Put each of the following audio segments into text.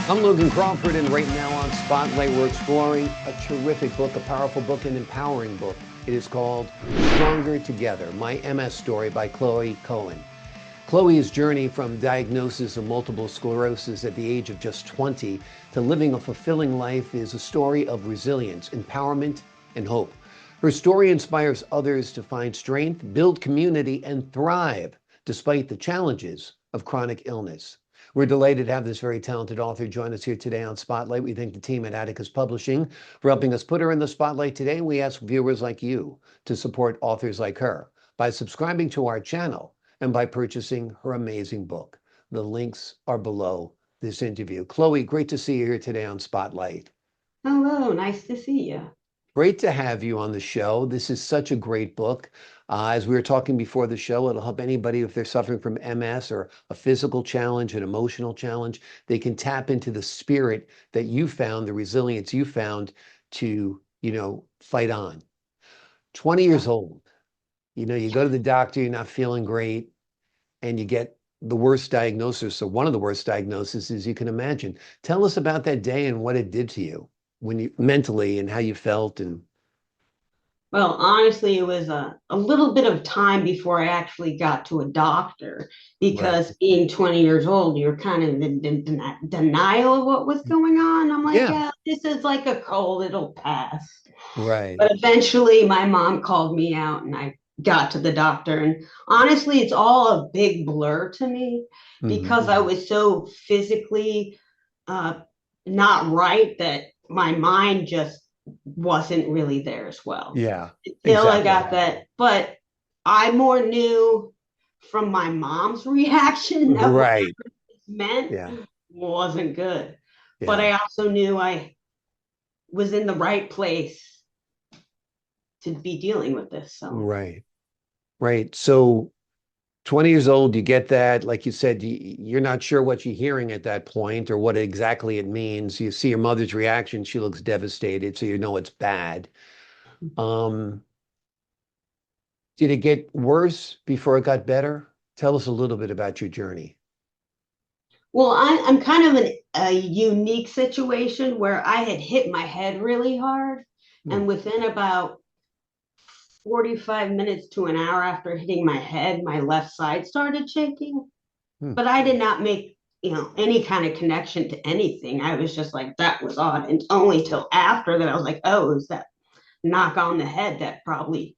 I'm Logan Crawford, and right now on Spotlight, we're exploring a terrific book, a powerful book, an empowering book. It is called Stronger Together, My MS Story by Cohen. Chloe's journey from diagnosis of multiple sclerosis at the age of just 20 to living a fulfilling life is a story of resilience, empowerment, and hope. Her story inspires others to find strength, build community, and thrive despite the challenges of chronic illness. We're delighted to have this very talented author join us here today on Spotlight. We thank the team at Atticus Publishing for helping us put her in the spotlight today. We ask viewers like you to support authors like her by subscribing to our channel and by purchasing her amazing book. The links are below this interview. Chloe, great to see you here today on Spotlight. Hello, nice to see you. Great to have you on the show. This is such a great book. As we were talking before the show, it'll help anybody if they're suffering from MS or a physical challenge, an emotional challenge. They can tap into the spirit that you found, the resilience you found to, fight on. 20 years old, you go to the doctor, you're not feeling great, and you get the worst diagnosis, or one of the worst diagnoses you can imagine. Tell us about that day and what it did to you when you mentally and how you felt. And Well, honestly, it was a little bit of time before I actually got to a doctor right. because being 20 years old, you're kind of in denial of what was going on. I'm like, Yeah, yeah, this is like a cold, it'll pass. right. But eventually, my mom called me out and I got to the doctor. And honestly, it's all a big blur to me Hmm. because I was so physically uh, not right that my mind just wasn't really there as well Yeah, until I exactly. got that. But I more knew from my mom's reaction that what Right. it meant Yeah, wasn't good. But yeah, I also knew I was in the right place to be dealing with this. So, right, right. So 20 years old, you get that. Like you said, you're not sure what you're hearing at that point or what exactly it means. You see your mother's reaction. She looks devastated, so you know it's bad. Um, did it get worse before it got better? Tell us a little bit about your journey. well, I'm kind of in a unique situation where I had hit my head really hard. Hmm. And within about 45 minutes to an hour after hitting my head, my left side started shaking. Hmm. But I did not make, any kind of connection to anything. I was just like, that was odd. And only till after that I was like, oh, it was that knock on the head that probably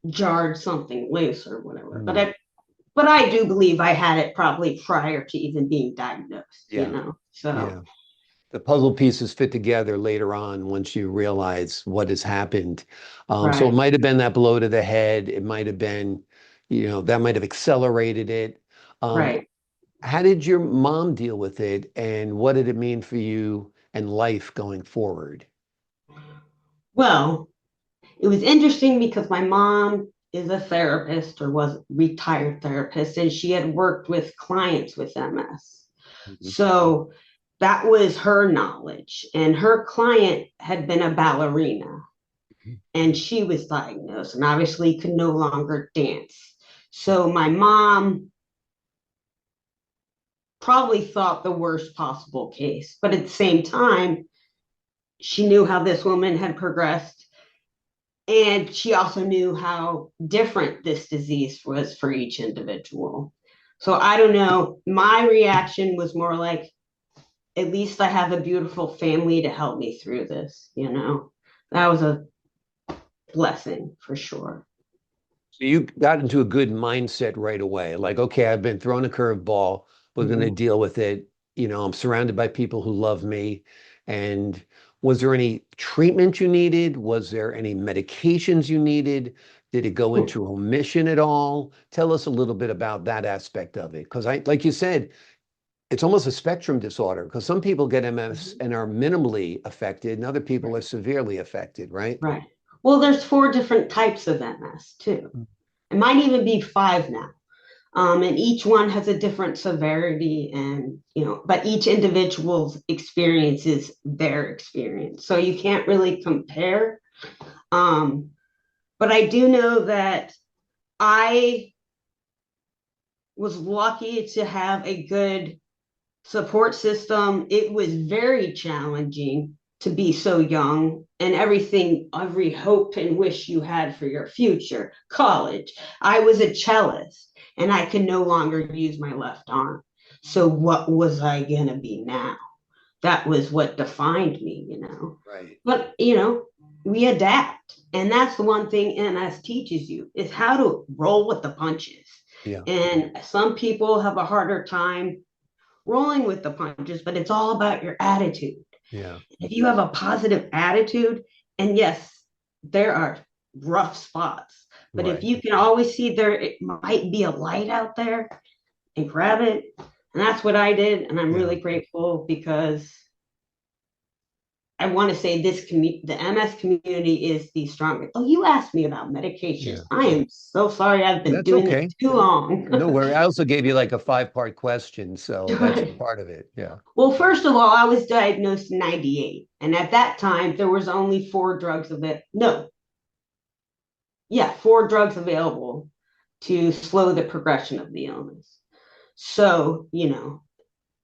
jarred something loose or whatever. Hmm. But I do believe I had it probably prior to even being diagnosed, Yeah, So yeah. The puzzle pieces fit together later on once you realize what has happened. So it right. might have been that blow to the head. It might have been, that might have accelerated it. Um, Right. how did your mom deal with it, and what did it mean for you and life going forward? Well, it was interesting because my mom is a therapist or was a retired therapist, and she had worked with clients with MS. Mhm. So that was her knowledge. And her client had been a ballerina and she was diagnosed and obviously could no longer dance. So my mom probably thought the worst possible case, but at the same time, she knew how this woman had progressed. And she also knew how different this disease was for each individual. So I don't know. My reaction was more like, at least I have a beautiful family to help me through this. That was a blessing for sure. So you got into a good mindset right away. Like, okay, I've been thrown a curveball. We're going to Mhm. deal with it. I'm surrounded by people who love me. And was there any treatment you needed? Was there any medications you needed? Did it go into remission at all? Tell us a little bit about that aspect of it. Because like you said, it's almost a spectrum disorder because some people get MS and are minimally affected, and other people are Right. severely affected, right? Right. Well, there's four different types of MS too. It might even be five now. And each one has a different severity but each individual's experience is their experience. So you can't really compare. Um, but I do know that I was lucky to have a good support system. It was very challenging to be so young and everything, every hope and wish you had for your future. College. I was a cellist and I could no longer use my left arm. So what was I going to be now? That was what defined me, you know. Right. But, you know, we adapt. And that's the one thing MS teaches you is how to roll with the punches. Yeah. And some people have a harder time rolling with the punches, but it's all about your attitude. Yeah. If you have a positive attitude, and yes, there are rough spots, but if Right. you can always see there, it might be a light out there and grab it. And that's what I did. And I'm Yeah. really grateful because I want to say the MS community is the strongest. Oh, you asked me about medications. Yeah. I am so sorry. I've been That's doing this okay. too long. No worry. I also gave you like a 5-part question, so that's part of it. Yeah. Well, first of all, I was diagnosed in 98. And at that time, there was only four drugs of it. No, yeah, four drugs available to slow the progression of the illness. So, you know,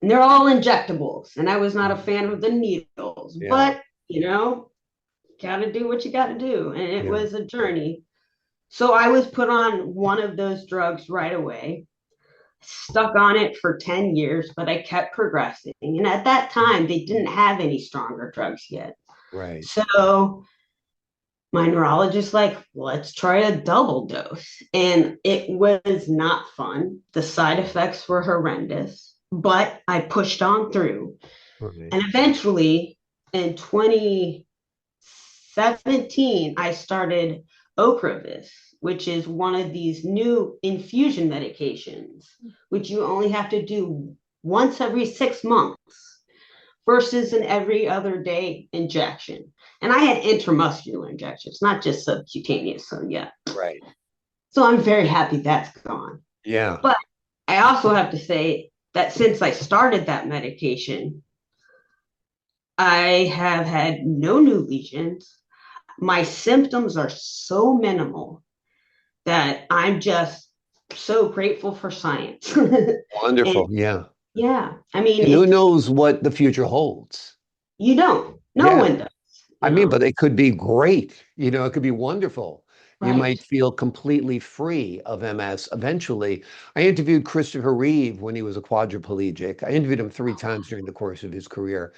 and they're all injectables. And I was not a fan of the needles, Yeah. but, you know, got to do what you got to do. And it Yeah. was a journey. So I was put on one of those drugs right away, stuck on it for 10 years, but I kept progressing. And at that time, they didn't have any stronger drugs yet. Right. So my neurologist like, let's try a double dose. And it was not fun. The side effects were horrendous, but I pushed on through. Right. And eventually in 2017, I started Ocrevus, which is one of these new infusion medications, which you only have to do once every 6 months versus an every other day injection. And I had intramuscular injections, not just subcutaneous. So, yeah. Right. So I'm very happy that's gone. Yeah. But I also have to say that since I started that medication, I have had no new lesions. My symptoms are so minimal that I'm just so grateful for science. And Wonderful. Yeah. yeah, I mean, And who knows what the future holds? you don't, no Yeah. one does, I you mean, know, but it could be great. It could be wonderful. You right. might feel completely free of MS eventually. I interviewed Christopher Reeve when he was a quadriplegic. I interviewed him 3 times during the course of his career.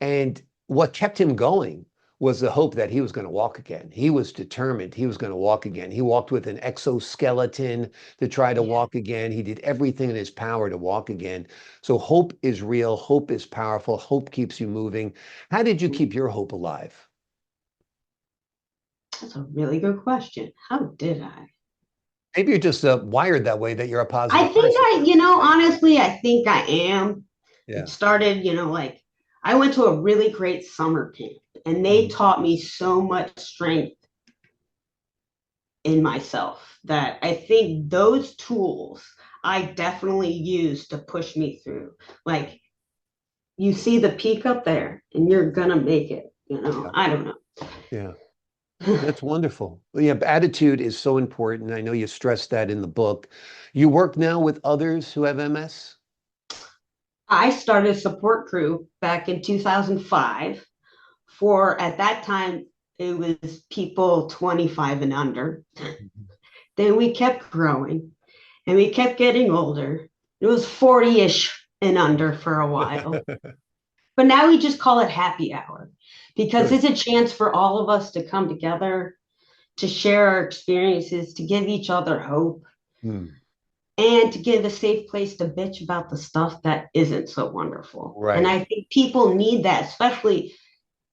And what kept him going was the hope that he was going to walk again. He was determined he was going to walk again. He walked with an exoskeleton to try to Yeah. walk again. He did everything in his power to walk again. So hope is real. Hope is powerful. Hope keeps you moving. How did you keep your hope alive? That's a really good question. How did I? Maybe you're just wired that way, that you're a I positive think person. honestly, I think I am. It Yeah. started, like I went to a really great summer camp and they Mhm. taught me so much strength in myself that I think those tools I definitely used to push me through. Like you see the peak up there and you're gonna make it. Yeah. I don't know. Yeah. That's wonderful. Well, yeah, attitude is so important. I know you stressed that in the book. You work now with others who have MS? I started a support crew back in 2005 for at that time it was people 25 and under. Mhm. Then we kept growing and we kept getting older. It was 40-ish and under for a while. But now we just call it happy hour because Good. it's a chance for all of us to come together, to share our experiences, to give each other hope, Hmm. and to give a safe place to bitch about the stuff that isn't so wonderful. And Right. I think people need that, especially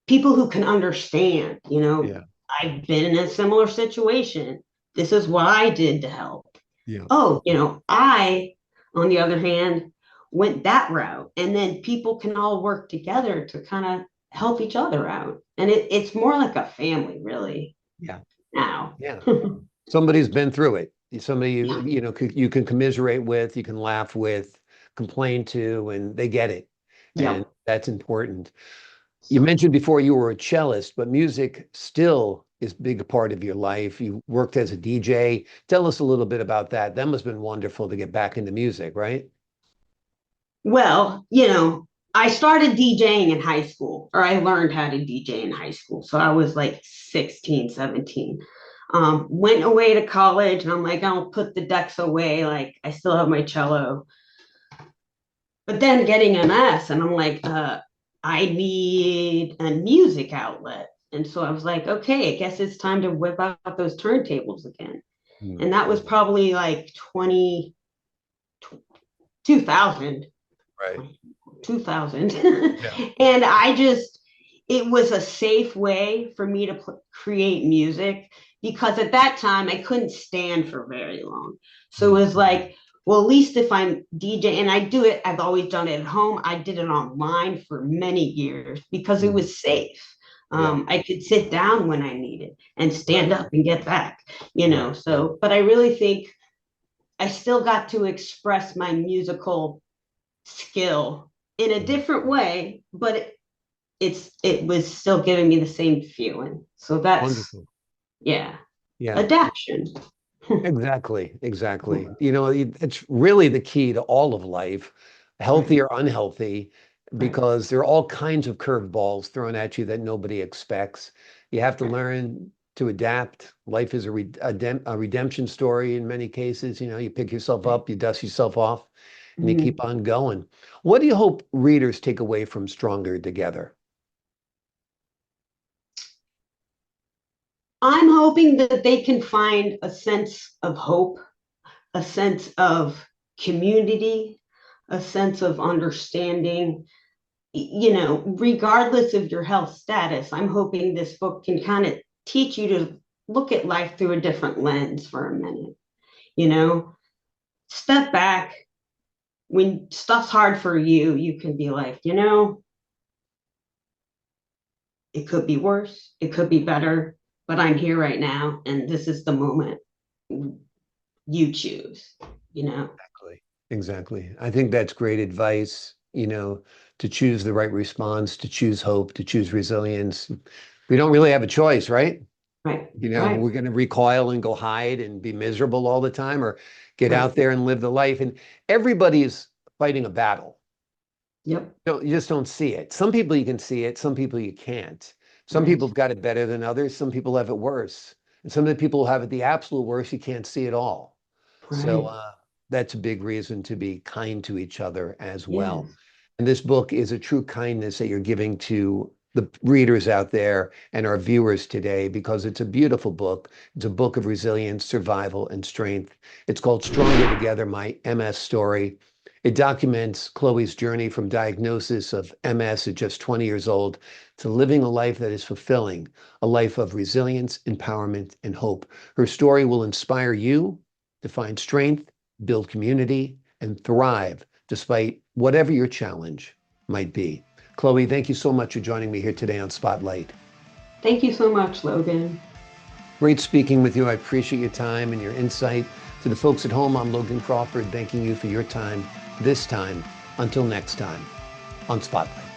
people who can understand, Yeah. I've been in a similar situation. This is what I did to help. Yeah. Oh, I, on the other hand, went that route. And then people can all work together to kind of help each other out. And it's more like a family, really, Yeah. now. Yeah. Somebody's been through it. Somebody Yeah. you can commiserate with, you can laugh with, complain to, and they get it. And Yep. that's important. You mentioned before you were a cellist, but music still is a big part of your life. You worked as a DJ. Tell us a little bit about that. That must have been wonderful to get back into music, right? Well, I started DJing in high school, or I learned how to DJ in high school. So I was like 16, 17. Went away to college and I'm like, I'll put the decks away. Like, I still have my cello. But then getting MS, and I'm like, I need a music outlet. And so I was like, okay, I guess it's time to whip out those turntables again. And that was Mhm. probably like 2000. Right. 2000. Yeah. And it was a safe way for me to create music because at that time I couldn't stand for very long. So it was like, well, at least if I'm DJ and I do it, I've always done it at home. I did it online for many years because it Mhm. was safe. Yeah. I could sit down when I needed and stand Right. up and get back. Right. So, but I really think I still got to express my musical skill in a Mhm. different way, but it was still giving me the same feeling. So that's Wonderful. yeah, Yeah. adaption. Exactly, exactly. It's really the key to all of life, healthy Right, or unhealthy, right. because there are all kinds of curveballs thrown at you that nobody expects. You have to Right. learn to adapt. Life is a redemption story in many cases. You pick yourself up, you dust yourself off, and you Mhm. keep on going. What do you hope readers take away from Stronger Together? I'm hoping that they can find a sense of hope, a sense of community, a sense of understanding. Regardless of your health status, I'm hoping this book can kind of teach you to look at life through a different lens for a minute. You know, step back when stuff's hard for you. You can be like, it could be worse, it could be better, but I'm here right now, and this is the moment. You choose. Exactly. Exactly. I think that's great advice, to choose the right response, to choose hope, to choose resilience. We don't really have a choice, right? Right, right, We're going to recoil and go hide and be miserable all the time or get right. out there and live the life. And everybody is fighting a battle. Yep, You just don't see it. Some people you can see it, some people you can't. Some right, people have got it better than others, some people have it worse. And some of the people who have it the absolute worst, you can't see it all. So right. that's a big reason to be kind to each other as well. Yes, And this book is a true kindness that you're giving to the readers out there and our viewers today because it's a beautiful book. It's a book of resilience, survival, and strength. It's called Stronger Together, My MS Story. It documents Chloe's journey from diagnosis of MS at just 20 years old to living a life that is fulfilling, a life of resilience, empowerment, and hope. Her story will inspire you to find strength, build community, and thrive despite whatever your challenge might be. Chloe, thank you so much for joining me here today on Spotlight. thank you so much, Logan. Great speaking with you. I appreciate your time and your insight. To the folks at home, I'm Logan Crawford, thanking you for your time this time. Until next time on Spotlight.